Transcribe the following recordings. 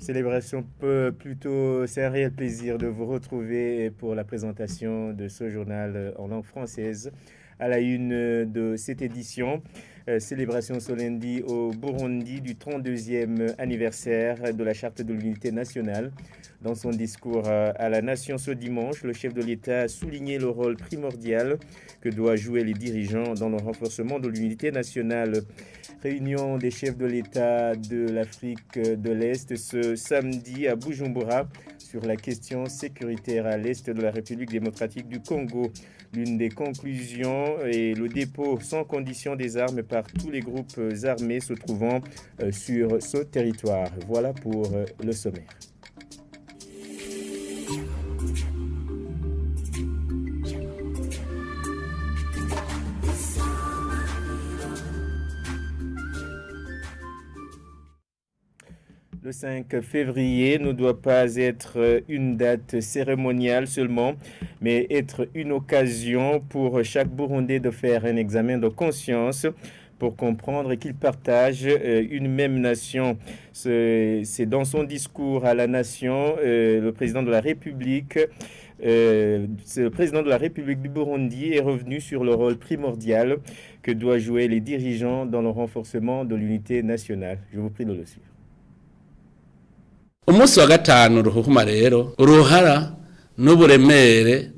Célébration plutôt, c'est un réel plaisir de vous retrouver pour la présentation de ce journal en langue française à la une de cette édition. Célébration solenni au Burundi du 32e anniversaire de la Charte de l'Unité nationale. Dans son discours à la nation ce dimanche, le chef de l'État a souligné le rôle primordial que doivent jouer les dirigeants dans le renforcement de l'unité nationale. Réunion des chefs de l'État de l'Afrique de l'Est ce samedi à Bujumbura sur la question sécuritaire à l'Est de la République démocratique du Congo. L'une des conclusions est le dépôt sans condition des armes par tous les groupes armés se trouvant sur ce territoire. Voilà pour le sommaire. Le 5 février ne doit pas être une date cérémoniale seulement, mais être une occasion pour chaque Burundais de faire un examen de conscience pour comprendre qu'il partage une même nation. C'est dans son discours à la nation, le président de la République du Burundi est revenu sur le rôle primordial que doivent jouer les dirigeants dans le renforcement de l'unité nationale. Je vous prie de le suivre. Umunsi wa gatanu ruhuma rero uruhara n'uburemere.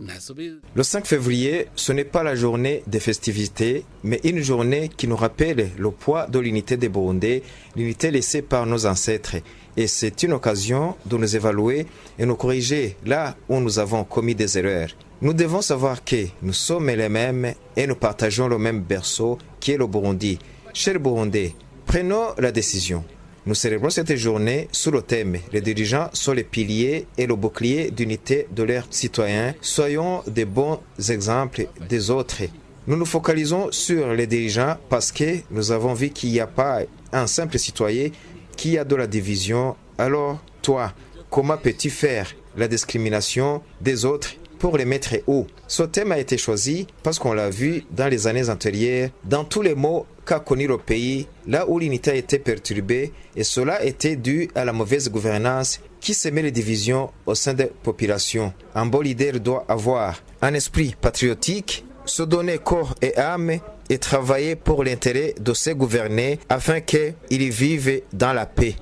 Le 5 février, ce n'est pas la journée des festivités, mais une journée qui nous rappelle le poids de l'unité des Burundais, l'unité laissée par nos ancêtres. Et c'est une occasion de nous évaluer et nous corriger là où nous avons commis des erreurs. Nous devons savoir que nous sommes les mêmes et nous partageons le même berceau qui est le Burundi. Chers Burundais, prenons la décision. Nous célébrons cette journée sous le thème « Les dirigeants sont les piliers et le bouclier d'unité de leurs citoyens. Soyons des bons exemples des autres. » Nous nous focalisons sur les dirigeants parce que nous avons vu qu'il n'y a pas un simple citoyen qui a de la division. Alors, toi, comment peux-tu faire la discrimination des autres pour les mettre où? Ce thème a été choisi parce qu'on l'a vu dans les années antérieures, dans tous les maux qu'a connu le pays, là où l'unité a été perturbée, et cela était dû à la mauvaise gouvernance qui semait les divisions au sein des populations. Un bon leader doit avoir un esprit patriotique, se donner corps et âme et travailler pour l'intérêt de ses gouvernés afin qu'ils vivent dans la paix.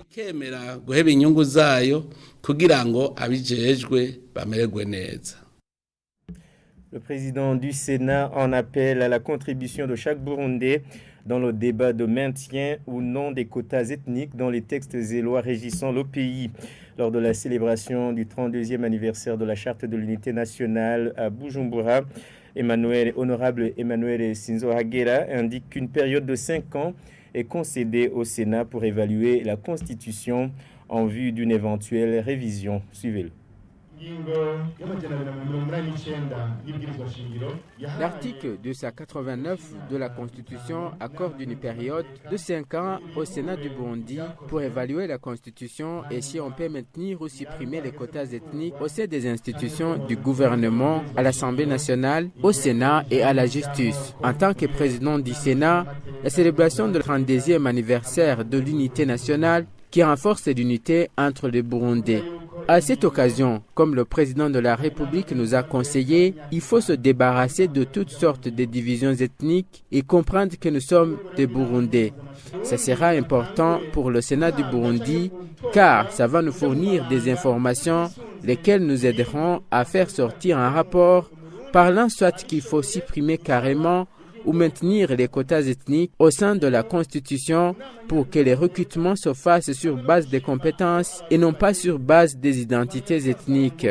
Le président du Sénat en appelle à la contribution de chaque Burundais dans le débat de maintien ou non des quotas ethniques dans les textes et lois régissant le pays. Lors de la célébration du 32e anniversaire de la Charte de l'Unité nationale à Bujumbura, Honorable Emmanuel Sinzo Hagera indique qu'une période de 5 ans est concédée au Sénat pour évaluer la Constitution en vue d'une éventuelle révision. Suivez-le. L'article 289 de la Constitution accorde une période de 5 ans au Sénat du Burundi pour évaluer la Constitution et si on peut maintenir ou supprimer les quotas ethniques au sein des institutions du gouvernement, à l'Assemblée nationale, au Sénat et à la justice. En tant que président du Sénat, la célébration du 32e anniversaire de l'unité nationale qui renforce l'unité entre les Burundais. À cette occasion, comme le président de la République nous a conseillé, il faut se débarrasser de toutes sortes de divisions ethniques et comprendre que nous sommes des Burundais. Ce sera important pour le Sénat du Burundi car ça va nous fournir des informations lesquelles nous aideront à faire sortir un rapport parlant soit qu'il faut supprimer carrément ou maintenir les quotas ethniques au sein de la Constitution pour que les recrutements se fassent sur base des compétences et non pas sur base des identités ethniques.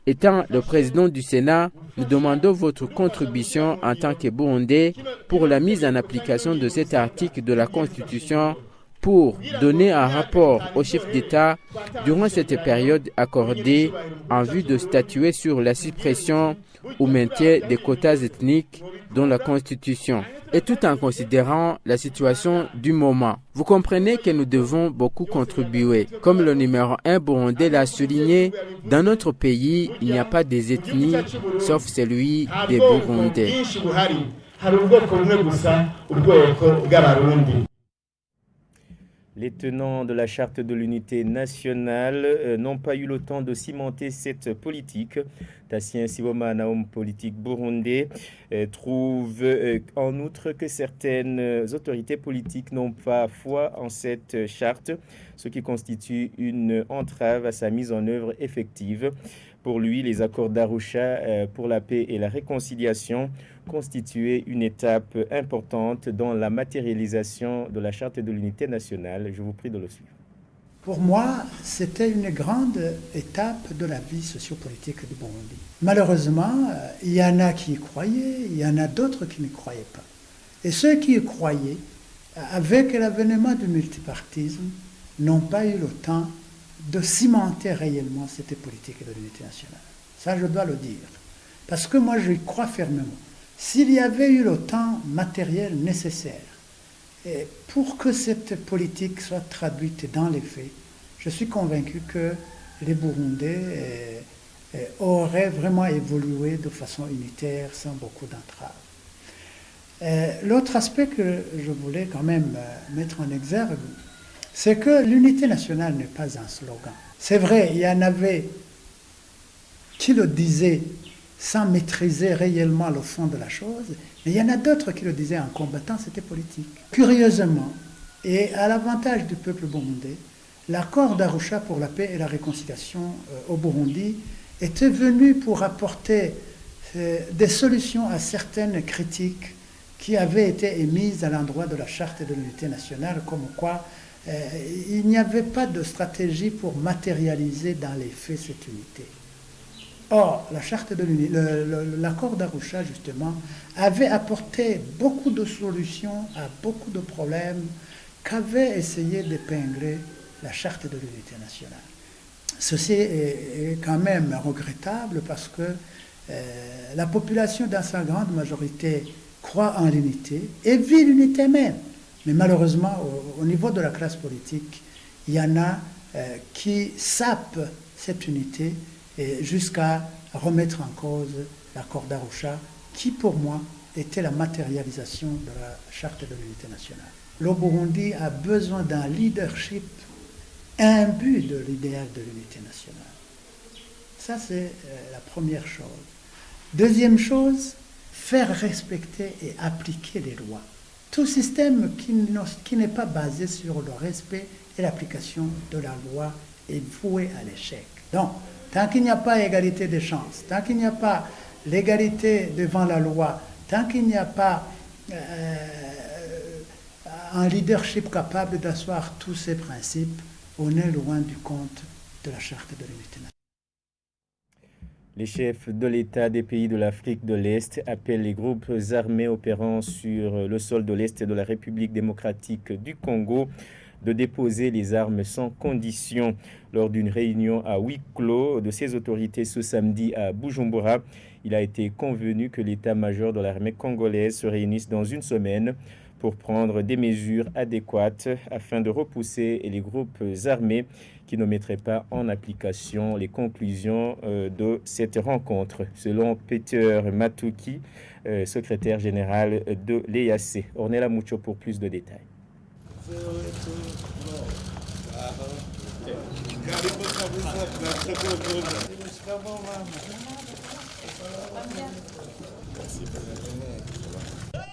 Étant le président du Sénat, nous demandons votre contribution en tant que Burundais pour la mise en application de cet article de la Constitution pour donner un rapport au chef d'État durant cette période accordée en vue de statuer sur la suppression ou maintien des quotas ethniques dans la Constitution, et tout en considérant la situation du moment. Vous comprenez que nous devons beaucoup contribuer. Comme le numéro 1 burundais l'a souligné, dans notre pays, il n'y a pas des ethnies, sauf celui des Burundais. Les tenants de la charte de l'unité nationale n'ont pas eu le temps de cimenter cette politique. Tassien Sibomana, homme politique burundais, trouve en outre que certaines autorités politiques n'ont pas foi en cette charte, ce qui constitue une entrave à sa mise en œuvre effective. Pour lui, les accords d'Arusha pour la paix et la réconciliation constituaient une étape importante dans la matérialisation de la charte de l'unité nationale. Je vous prie de le suivre. Pour moi, c'était une grande étape de la vie sociopolitique du Burundi. Malheureusement, il y en a qui y croyaient, il y en a d'autres qui n'y croyaient pas. Et ceux qui y croyaient, avec l'avènement du multipartisme, n'ont pas eu le temps de cimenter réellement cette politique de l'unité nationale. Ça, je dois le dire. Parce que moi, je y crois fermement. S'il y avait eu le temps matériel nécessaire pour que cette politique soit traduite dans les faits, je suis convaincu que les Burundais auraient vraiment évolué de façon unitaire, sans beaucoup d'entraves. L'autre aspect que je voulais quand même mettre en exergue, c'est que l'unité nationale n'est pas un slogan. C'est vrai, il y en avait qui le disaient sans maîtriser réellement le fond de la chose, mais il y en a d'autres qui le disaient en combattant, c'était politique. Curieusement, et à l'avantage du peuple burundais, l'accord d'Arusha pour la paix et la réconciliation au Burundi était venu pour apporter des solutions à certaines critiques qui avaient été émises à l'endroit de la charte de l'unité nationale, comme quoi il n'y avait pas de stratégie pour matérialiser dans les faits cette unité. Or, la charte de l'unité, l'accord d'Arusha, justement, avait apporté beaucoup de solutions à beaucoup de problèmes qu'avait essayé d'épingler la charte de l'unité nationale. Ceci est quand même regrettable parce que la population, dans sa grande majorité, croit en l'unité et vit l'unité même. Mais malheureusement, au niveau de la classe politique, il y en a qui sapent cette unité jusqu'à remettre en cause l'accord d'Arusha, qui pour moi était la matérialisation de la charte de l'unité nationale. Le Burundi a besoin d'un leadership imbu de l'idéal de l'unité nationale. Ça, c'est la première chose. Deuxième chose, faire respecter et appliquer les lois. Tout système qui n'est pas basé sur le respect et l'application de la loi est voué à l'échec. Donc, tant qu'il n'y a pas égalité des chances, tant qu'il n'y a pas l'égalité devant la loi, tant qu'il n'y a pas un leadership capable d'asseoir tous ces principes, on est loin du compte de la charte de l'unité nationale. Les chefs de l'État des pays de l'Afrique de l'Est appellent les groupes armés opérant sur le sol de l'Est de la République démocratique du Congo de déposer les armes sans condition. Lors d'une réunion à huis clos de ces autorités ce samedi à Bujumbura, il a été convenu que l'état-major de l'armée congolaise se réunisse dans une semaine pour prendre des mesures adéquates afin de repousser les groupes armés qui ne mettraient pas en application les conclusions de cette rencontre, selon Peter Matuki, secrétaire général de l'EAC. Ornella Mucho pour plus de détails.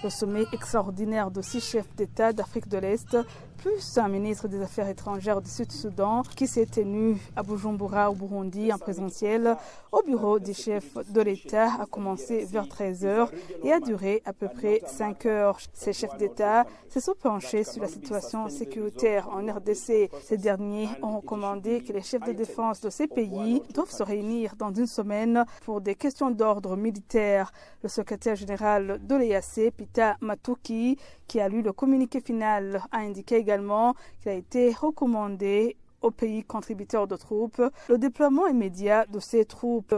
Le sommet extraordinaire de 6 chefs d'État d'Afrique de l'Est, plus un ministre des Affaires étrangères du Sud-Soudan qui s'est tenu à Bujumbura au Burundi en présentiel au bureau des chefs de l'État a commencé vers 13h et a duré à peu près 5 heures. Ces chefs d'État se sont penchés sur la situation sécuritaire en RDC. Ces derniers ont recommandé que les chefs de défense de ces pays doivent se réunir dans une semaine pour des questions d'ordre militaire. Le secrétaire général de l'EAC, Peter Matuki, qui a lu le communiqué final, a indiqué également qu'il a été recommandé aux pays contributeurs de troupes le déploiement immédiat de ces troupes.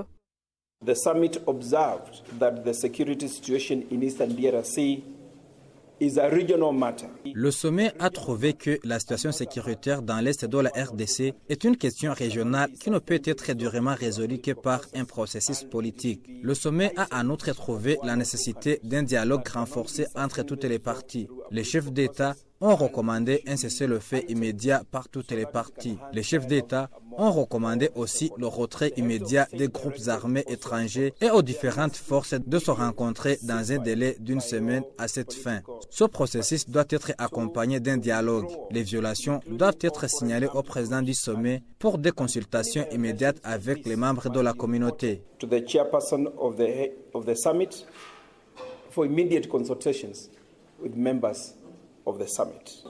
The summit observed that the security situation in Eastern DRC Le sommet a trouvé que la situation sécuritaire dans l'est de la RDC est une question régionale qui ne peut être durement résolue que par un processus politique. Le sommet a en outre trouvé la nécessité d'un dialogue renforcé entre toutes les parties. Les chefs d'État ont recommandé un cessez-le-feu immédiat par toutes les parties. Les chefs d'État ont recommandé aussi le retrait immédiat des groupes armés étrangers et aux différentes forces de se rencontrer dans un délai d'une semaine à cette fin. Ce processus doit être accompagné d'un dialogue. Les violations doivent être signalées au président du sommet pour des consultations immédiates avec les membres de la communauté. To the chairperson of the summit for immediate consultations with members of the summit.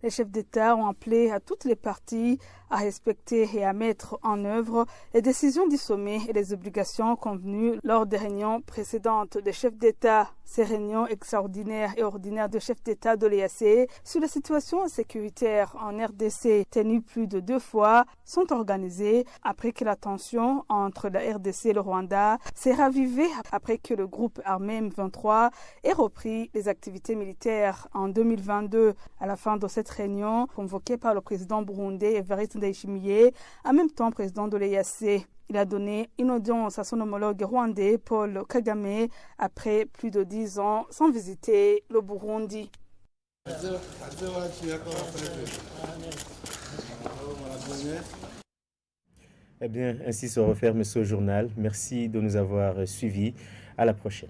Les chefs d'État ont appelé à toutes les parties à respecter et à mettre en œuvre les décisions du sommet et les obligations convenues lors des réunions précédentes des chefs d'État. Ces réunions extraordinaires et ordinaires de chefs d'État de l'EAC sur la situation sécuritaire en RDC, tenues plus de 2 fois, sont organisées après que la tension entre la RDC et le Rwanda s'est ravivée après que le groupe armé M23 ait repris les activités militaires en 2022. À la fin de cette réunion, convoquée par le président burundais Evariste Ndayishimiye, en même temps président de l'EAC. Il a donné une audience à son homologue rwandais Paul Kagame après plus de 10 ans sans visiter le Burundi. Eh bien, ainsi se referme ce journal. Merci de nous avoir suivis. À la prochaine.